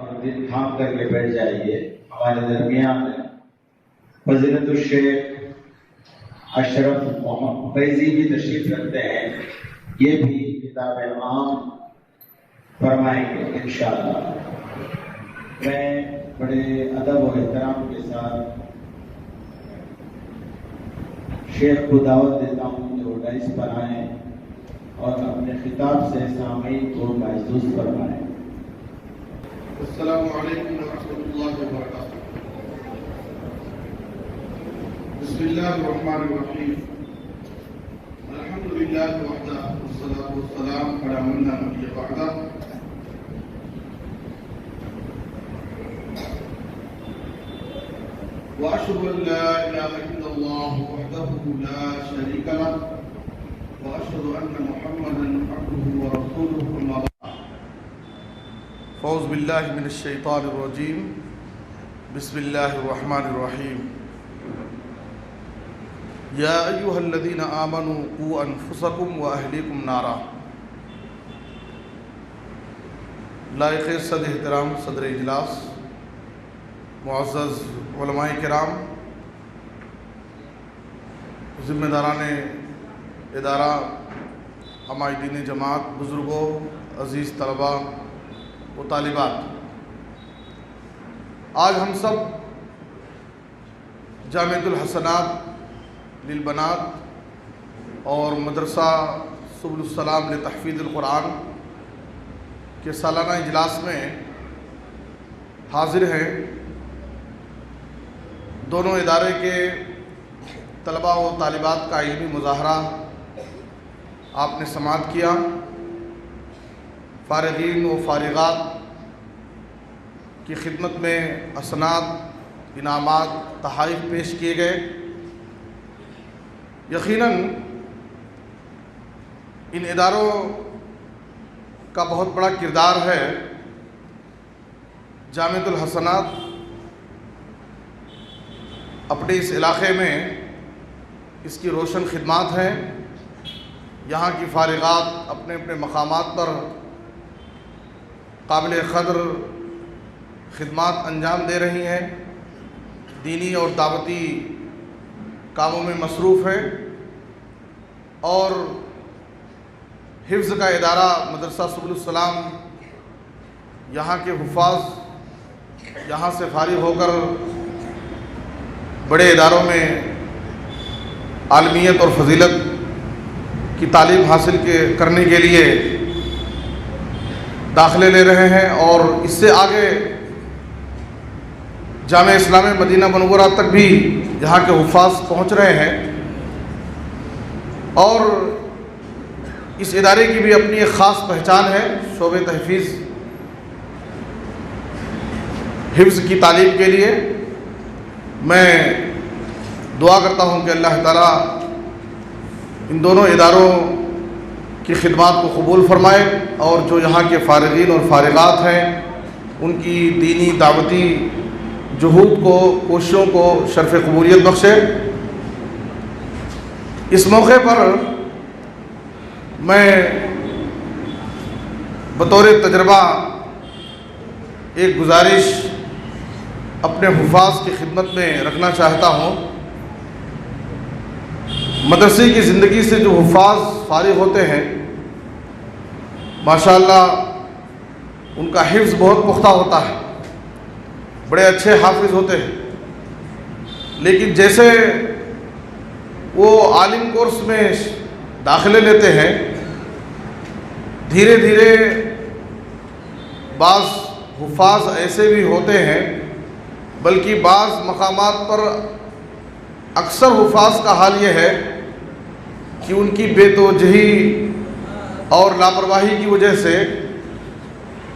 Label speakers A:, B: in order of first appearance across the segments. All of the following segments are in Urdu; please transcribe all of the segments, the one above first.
A: اور دل تھام کر کے بیٹھ جائیے. ہمارے درمیان فضیلت الشیخ اشرف محمد فیضی بھی تشریف رکھتے ہیں. یہ بھی کتاب عام فرمائیں گے انشاءاللہ. میں بڑے ادب و احترام کے ساتھ شیخ کو دعوت دیتا ہوں جو ڈائس پر آئیں اور اپنے خطاب سے سامعین کو محسوس فرمائیں.
B: السلام علیکم ورحمۃ اللہ وبرکاتہ. بسم اللہ الرحمن الرحیم. الحمد للہ وحدہ والصلاۃ والسلام علی من لا نبی بعدہ. واشهد ان لا اله الا الله وحده لا شريك له واشهد ان محمدا عبده ورسوله. اما بعد فاعوذ باللہ من الشیطان الرجیم. بسم اللہ الرحمن الرحیم. یا ایھا الذین آمنوا قوا انفسکم واہلیکم نارا. لائق صد احترام صدر اجلاس، معزز علماء کرام، ذمہ داران ادارہ، عمائدین جماعت، بزرگوں، عزیز طلباء و طالبات، آج ہم سب جامعۃ الحسنات للبنات اور مدرسہ سبل السلام لتحفیظ القرآن کے سالانہ اجلاس میں حاضر ہیں. دونوں ادارے کے طلباء و طالبات کا علمی مظاہرہ آپ نے سماعت کیا. فارغین و فارغات کی خدمت میں اسناد، انعامات، تحائف پیش کیے گئے. یقیناً ان اداروں کا بہت بڑا کردار ہے. جامعۃ الحسنات اپنے اس علاقے میں اس کی روشن خدمات ہیں. یہاں کی فارغات اپنے اپنے مقامات پر قابل قدر خدمات انجام دے رہی ہیں، دینی اور دعوتی کاموں میں مصروف ہیں. اور حفظ کا ادارہ مدرسہ سبل السلام، یہاں کے حفاظ یہاں سے فارغ ہو کر بڑے اداروں میں عالمیت اور فضیلت کی تعلیم حاصل کرنے کے لیے داخلے لے رہے ہیں، اور اس سے آگے جامعہ اسلامیہ مدینہ منورہ تک بھی یہاں کے حفاظ پہنچ رہے ہیں. اور اس ادارے کی بھی اپنی ایک خاص پہچان ہے. شعبہ تحفیظ حفظ کی تعلیم کے لیے میں دعا کرتا ہوں کہ اللہ تعالیٰ ان دونوں اداروں کی خدمات کو قبول فرمائے، اور جو یہاں کے فارغین اور فارغات ہیں ان کی دینی دعوتی جہود کو، کوششوں کو شرف قبولیت بخشے. اس موقع پر میں بطور تجربہ ایک گزارش اپنے حفاظ کی خدمت میں رکھنا چاہتا ہوں. مدرسے کی زندگی سے جو حفاظ فارغ ہوتے ہیں، ماشاءاللہ ان کا حفظ بہت پختہ ہوتا ہے، بڑے اچھے حافظ ہوتے ہیں. لیکن جیسے وہ عالم کورس میں داخلے لیتے ہیں، دھیرے دھیرے بعض حفاظ ایسے بھی ہوتے ہیں، بلکہ بعض مقامات پر اکثر حفاظ کا حال یہ ہے کہ ان کی بے توجہی اور لاپرواہی کی وجہ سے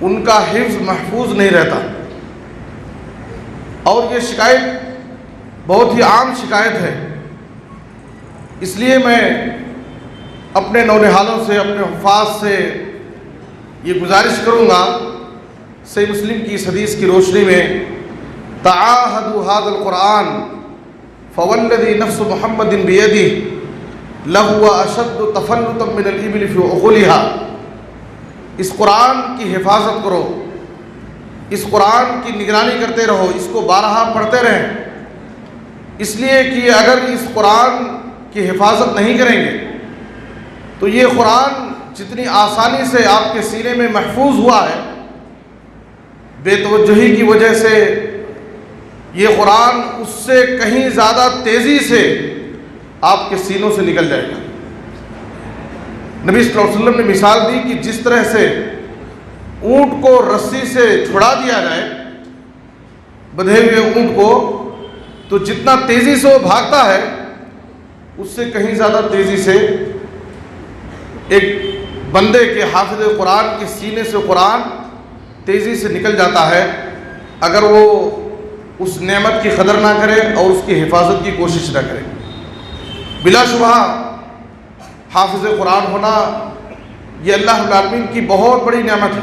B: ان کا حفظ محفوظ نہیں رہتا. اور یہ شکایت بہت ہی عام شکایت ہے. اس لیے میں اپنے نونہالوں سے، اپنے حفاظ سے یہ گزارش کروں گا، صحیح مسلم کی اس حدیث کی روشنی میں، تعاہدوا ھذا القرآن فوالذی نفس محمد بیدہ لہو اشد تفلتا من الابل فی عقولها. اس قرآن کی حفاظت کرو، اس قرآن کی نگرانی کرتے رہو، اس کو بارہا پڑھتے رہیں، اس لیے کہ اگر اس قرآن کی حفاظت نہیں کریں گے تو یہ قرآن جتنی آسانی سے آپ کے سینے میں محفوظ ہوا ہے، بے توجہی کی وجہ سے یہ قرآن اس سے کہیں زیادہ تیزی سے آپ کے سینوں سے نکل جائے گا۔ نبی صلی اللہ علیہ وسلم نے مثال دی کہ جس طرح سے اونٹ کو رسی سے چھڑا دیا جائے، بدھے ہوئے اونٹ کو، تو جتنا تیزی سے وہ بھاگتا ہے اس سے کہیں زیادہ تیزی سے ایک بندے کے حافظ قرآن کے سینے سے قرآن تیزی سے نکل جاتا ہے اگر وہ اس نعمت کی قدر نہ کرے اور اس کی حفاظت کی کوشش نہ کرے۔ بلا شبہ حافظ قرآن ہونا یہ اللہ رب العالمین کی بہت بڑی نعمت ہے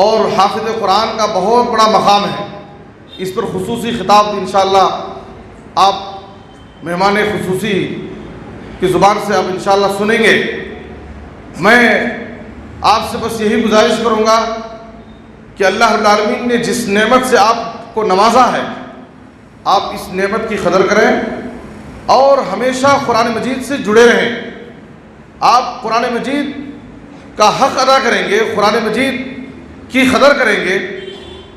B: اور حافظ قرآن کا بہت بڑا مقام ہے۔ اس پر خصوصی خطاب انشاءاللہ آپ مہمان خصوصی کی زبان سے آپ انشاءاللہ سنیں گے۔ میں آپ سے بس یہی گزارش کروں گا کہ اللہ رب العالمین نے جس نعمت سے آپ کو نوازا ہے، آپ اس نعمت کی قدر کریں اور ہمیشہ قرآن مجید سے جڑے رہیں۔ آپ قرآن مجید کا حق ادا کریں گے، قرآن مجید کی قدر کریں گے،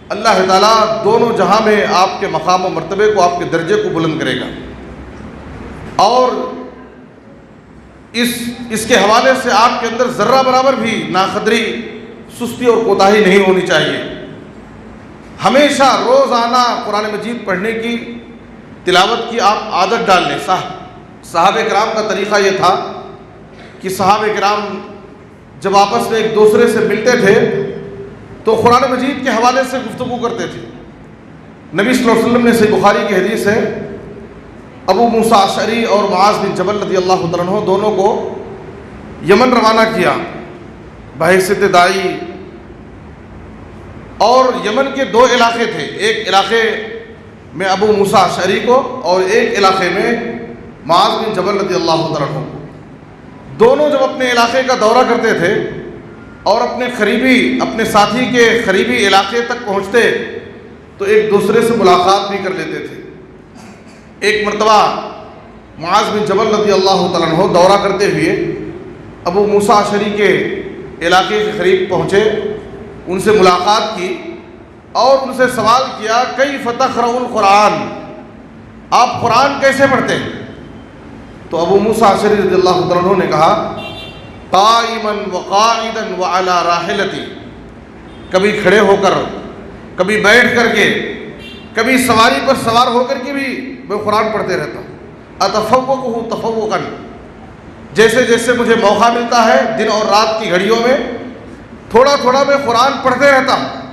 B: اللہ تعالیٰ دونوں جہاں میں آپ کے مقام و مرتبے کو، آپ کے درجے کو بلند کرے گا۔ اور اس کے حوالے سے آپ کے اندر ذرہ برابر بھی ناقدری، سستی اور کوتاہی نہیں ہونی چاہیے۔ ہمیشہ روزانہ قرآن مجید پڑھنے کی، تلاوت کی آپ عادت ڈال لیں۔ صحابہ کرام کا طریقہ یہ تھا کہ صحابہ کرام جب آپس میں ایک دوسرے سے ملتے تھے تو قرآن مجید کے حوالے سے گفتگو کرتے تھے۔ نبی صلی اللہ علیہ وسلم نے صحیح بخاری کی حدیث ہے، ابو موسیٰ اشعری اور معاذ بن جبل رضی اللہ عنہ دونوں کو یمن روانہ کیا بحیثیت داعی، اور یمن کے دو علاقے تھے، ایک علاقے میں ابو موسیٰ اشعری کو اور ایک علاقے میں معاذ بن جبل رضی اللہ عنہ۔ دونوں جب اپنے علاقے کا دورہ کرتے تھے اور اپنے ساتھی کے قریبی علاقے تک پہنچتے تو ایک دوسرے سے ملاقات بھی کر لیتے تھے۔ ایک مرتبہ معاذ بن جبل رضی اللہ تعالیٰ عنہ دورہ کرتے ہوئے ابو موسیٰ اشعری کے علاقے کے قریب پہنچے، ان سے ملاقات کی اور ان سے سوال کیا، کیف تقرؤ القرآن، آپ قرآن کیسے پڑھتے ہیں؟ تو ابو موسیٰ اشعری رضی اللہ تعالیٰ عنہ نے کہا، قائما وقاعدا وعلی راحلتی، کبھی کھڑے ہو کر، کبھی بیٹھ کر کے، کبھی سواری پر سوار ہو کر کے بھی میں قرآن پڑھتے رہتا ہوں۔ اتفوقہ تفوقا، جیسے جیسے مجھے موقع ملتا ہے دن اور رات کی گھڑیوں میں تھوڑا تھوڑا میں قرآن پڑھتے رہتا ہوں۔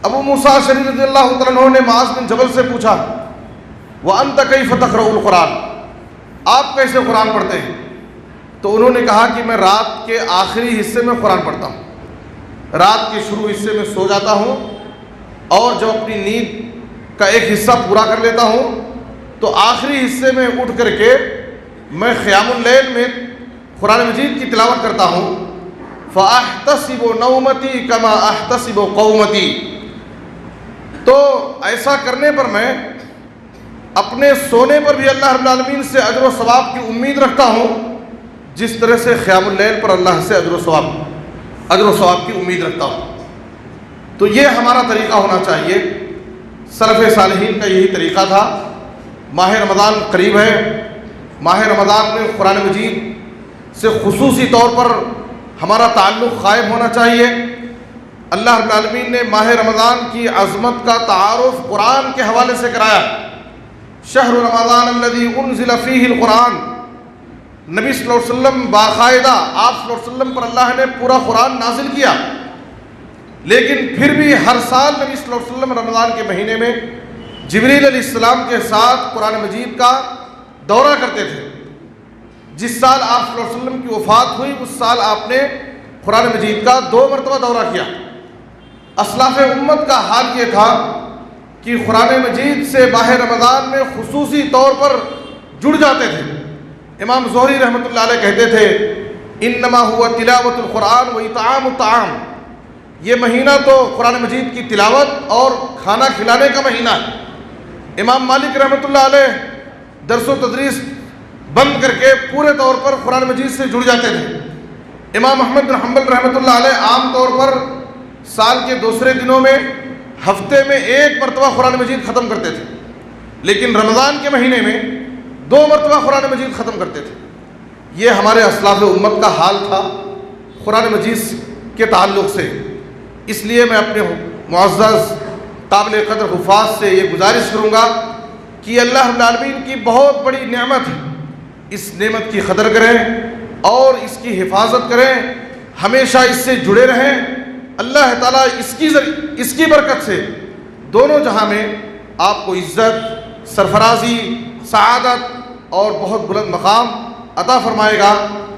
B: ابو موسیٰ اشعری رضی اللہ تعالیٰ عنہ نے معاذ بن جبل سے پوچھا، وَأَنْتَ كَيْفَ تَقْرَؤُ الْقُرْآنَ، آپ کیسے قرآن پڑھتے ہیں؟ تو انہوں نے کہا کہ میں رات کے آخری حصے میں قرآن پڑھتا ہوں، رات کے شروع حصے میں سو جاتا ہوں اور جب اپنی نیند کا ایک حصہ پورا کر لیتا ہوں تو آخری حصے میں اٹھ کر کے میں قیام اللیل میں قرآن مجید کی تلاوت کرتا ہوں۔ فَأَحْتَسِبُ نَوْمَتِي كَمَا أَحْتَسِبُ قَوْمَتِي، تو ایسا کرنے پر میں اپنے سونے پر بھی اللہ رب العالمین سے اجر و ثواب کی امید رکھتا ہوں جس طرح سے قیام اللیل پر اللہ سے اجر و ثواب کی امید رکھتا ہوں۔ تو یہ ہمارا طریقہ ہونا چاہیے، سلف صالحین کا یہی طریقہ تھا۔ ماہ رمضان قریب ہے، ماہ رمضان میں قرآن مجید سے خصوصی طور پر ہمارا تعلق قائم ہونا چاہیے۔ اللہ رب العالمین نے ماہ رمضان کی عظمت کا تعارف قرآن کے حوالے سے کرایا۔ شہر رمضان الذی انزل فیہ القرآن، نبی صلی اللہ علیہ وسلم باقاعدہ آپ صلی اللہ علیہ وسلم پر اللہ نے پورا قرآن نازل کیا، لیکن پھر بھی ہر سال نبی صلی اللہ علیہ وسلم رمضان کے مہینے میں جبریل علیہ السلام کے ساتھ قرآن مجید کا دورہ کرتے تھے۔ جس سال آپ صلی اللہ علیہ وسلم کی وفات ہوئی اس سال آپ نے قرآن مجید کا 2 مرتبہ دورہ کیا۔ اسلاف امت کا حال یہ تھا کہ قرآن مجید سے ماہ رمضان میں خصوصی طور پر جڑ جاتے تھے۔ امام زہری رحمۃ اللہ علیہ کہتے تھے، انما هو تلاوت القرآن و اطعام الطعام، یہ مہینہ تو قرآن مجید کی تلاوت اور کھانا کھلانے کا مہینہ ہے۔ امام مالک رحمۃ اللہ علیہ درس و تدریس بند کر کے پورے طور پر قرآن مجید سے جڑ جاتے تھے۔ امام احمد بن حنبل رحمۃ اللہ علیہ عام طور پر سال کے دوسرے دنوں میں ہفتے میں 1 مرتبہ قرآن مجید ختم کرتے تھے، لیکن رمضان کے مہینے میں 2 مرتبہ قرآن مجید ختم کرتے تھے۔ یہ ہمارے اسلاف امت کا حال تھا قرآن مجید کے تعلق سے۔ اس لیے میں اپنے معزز قابل قدر حفاظ سے یہ گزارش کروں گا کہ اللہ رب العالمین کی بہت بڑی نعمت ہے، اس نعمت کی قدر کریں اور اس کی حفاظت کریں، ہمیشہ اس سے جڑے رہیں۔ اللہ تعالیٰ اس کی برکت سے دونوں جہاں میں آپ کو عزت، سرفرازی، سعادت اور بہت بلند مقام عطا فرمائے گا۔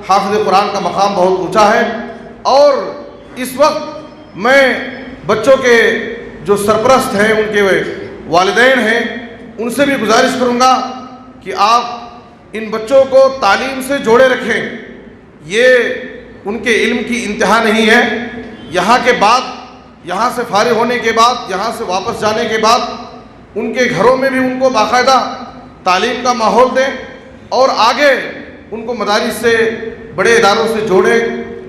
B: حافظ قرآن کا مقام بہت اونچا ہے، اور اس وقت میں بچوں کے جو سرپرست ہیں، ان کے والدین ہیں، ان سے بھی گزارش کروں گا کہ آپ ان بچوں کو تعلیم سے جوڑے رکھیں۔ یہ ان کے علم کی انتہا نہیں ہے، یہاں کے بعد، یہاں سے فارغ ہونے کے بعد، یہاں سے واپس جانے کے بعد ان کے گھروں میں بھی ان کو باقاعدہ تعلیم کا ماحول دیں، اور آگے ان کو مدارس سے، بڑے اداروں سے جوڑیں،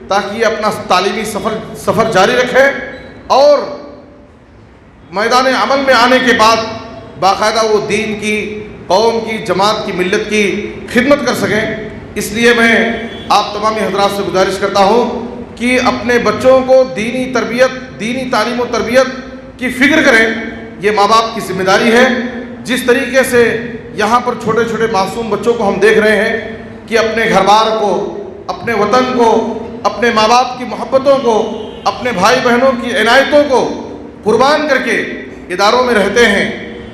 B: تاکہ یہ اپنا تعلیمی سفر جاری رکھیں اور میدان عمل میں آنے کے بعد باقاعدہ وہ دین کی، قوم کی، جماعت کی، ملت کی خدمت کر سکیں۔ اس لیے میں آپ تمامی حضرات سے گزارش کرتا ہوں کہ اپنے بچوں کو دینی تربیت، دینی تعلیم و تربیت کی فکر کریں۔ یہ ماں باپ کی ذمہ داری ہے۔ جس طریقے سے یہاں پر چھوٹے چھوٹے معصوم بچوں کو ہم دیکھ رہے ہیں کہ اپنے گھر بار کو، اپنے وطن کو، اپنے ماں باپ کی محبتوں کو، اپنے بھائی بہنوں کی عنایتوں کو قربان کر کے اداروں میں رہتے ہیں۔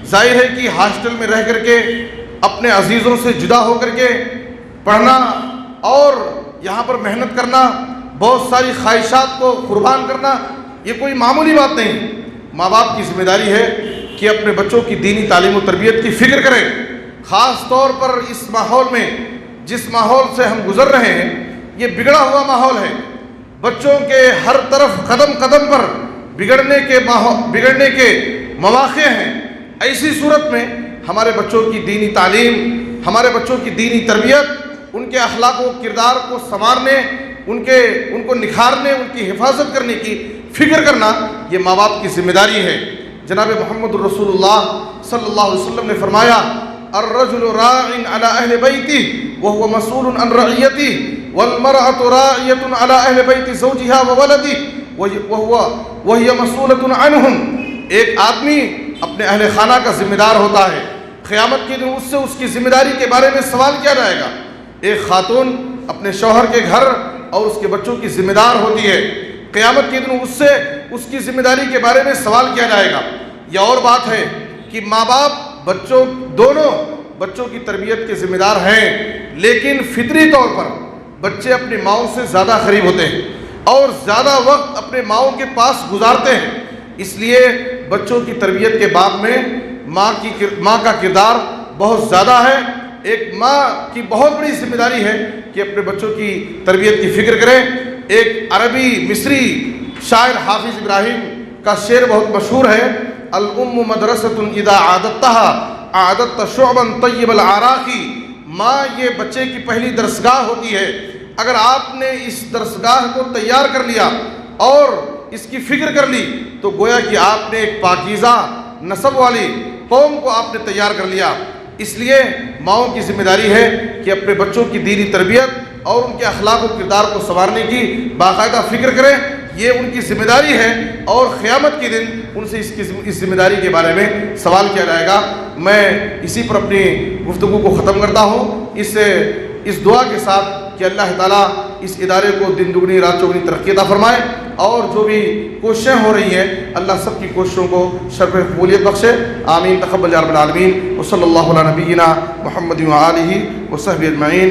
B: ظاہر ہے کہ ہاسٹل میں رہ کر کے اپنے عزیزوں سے جدا ہو کر کے پڑھنا اور یہاں پر محنت کرنا، بہت ساری خواہشات کو قربان کرنا، یہ کوئی معمولی بات نہیں۔ ماں باپ کی ذمہ داری ہے کہ اپنے بچوں کی دینی تعلیم و تربیت کی فکر کریں، خاص طور پر اس ماحول میں، جس ماحول سے ہم گزر رہے ہیں، یہ بگڑا ہوا ماحول ہے۔ بچوں کے ہر طرف قدم قدم پر بگڑنے کے مواقع ہیں۔ ایسی صورت میں ہمارے بچوں کی دینی تعلیم، ہمارے بچوں کی دینی تربیت، ان کے اخلاق و کردار کو سنوارنے، ان کو نکھارنے، ان کی حفاظت کرنے کی فکر کرنا، یہ ماں باپ کی ذمہ داری ہے۔ جناب محمد الرسول اللہ صلی اللہ علیہ وسلم نے فرمایا، الرجل راع علی اہل بیتہ وهو مسؤول عن رعیتہ والمرأة راعیۃ علی اہل بیت زوجها وولدہ وهي مسؤولۃ عنہم۔ ایک آدمی اپنے اہل خانہ کا ذمہ دار ہوتا ہے، قیامت کے دن اس کی ذمہ داری کے بارے میں سوال کیا جائے گا۔ ایک خاتون اپنے شوہر کے گھر اور اس کے بچوں کی ذمہ دار ہوتی ہے، قیامت کے دن اس کی ذمہ داری کے بارے میں سوال کیا جائے گا۔ یہ اور بات ہے کہ ماں باپ دونوں بچوں کی تربیت کے ذمہ دار ہیں، لیکن فطری طور پر بچے اپنی ماؤں سے زیادہ قریب ہوتے ہیں اور زیادہ وقت اپنے ماؤں کے پاس گزارتے ہیں۔ اس لیے بچوں کی تربیت کے باب میں ماں کا کردار بہت زیادہ ہے۔ ایک ماں کی بہت بڑی ذمہ داری ہے کہ اپنے بچوں کی تربیت کی فکر کریں۔ ایک عربی مصری شاعر حافظ ابراہیم کا شعر بہت مشہور ہے، الام مدرسۃ اذا اعددتها اعددت شعبا طیب العراق۔ ماں یہ بچے کی پہلی درسگاہ ہوتی ہے۔ اگر آپ نے اس درسگاہ کو تیار کر لیا اور اس کی فکر کر لی تو گویا کہ آپ نے ایک پاکیزہ نسب والی قوم کو آپ نے تیار کر لیا۔ اس لیے ماؤں کی ذمہ داری ہے کہ اپنے بچوں کی دینی تربیت اور ان کے اخلاق و کردار کو سنوارنے کی باقاعدہ فکر کریں۔ یہ ان کی ذمہ داری ہے اور قیامت کے دن ان سے اس ذمہ داری کے بارے میں سوال کیا جائے گا۔ میں اسی پر اپنی گفتگو کو ختم کرتا ہوں، اس دعا کے ساتھ کہ اللہ تعالیٰ اس ادارے کو دن دگنی رات چوگنی ترقی عطا فرمائے، اور جو بھی کوششیں ہو رہی ہیں اللہ سب کی کوششوں کو شرف قبولیت بخشے۔ آمین تقبل یا رب العالمین۔ وصلی اللہ علی نبینا محمد و آلہ وصحبہ اجمعین۔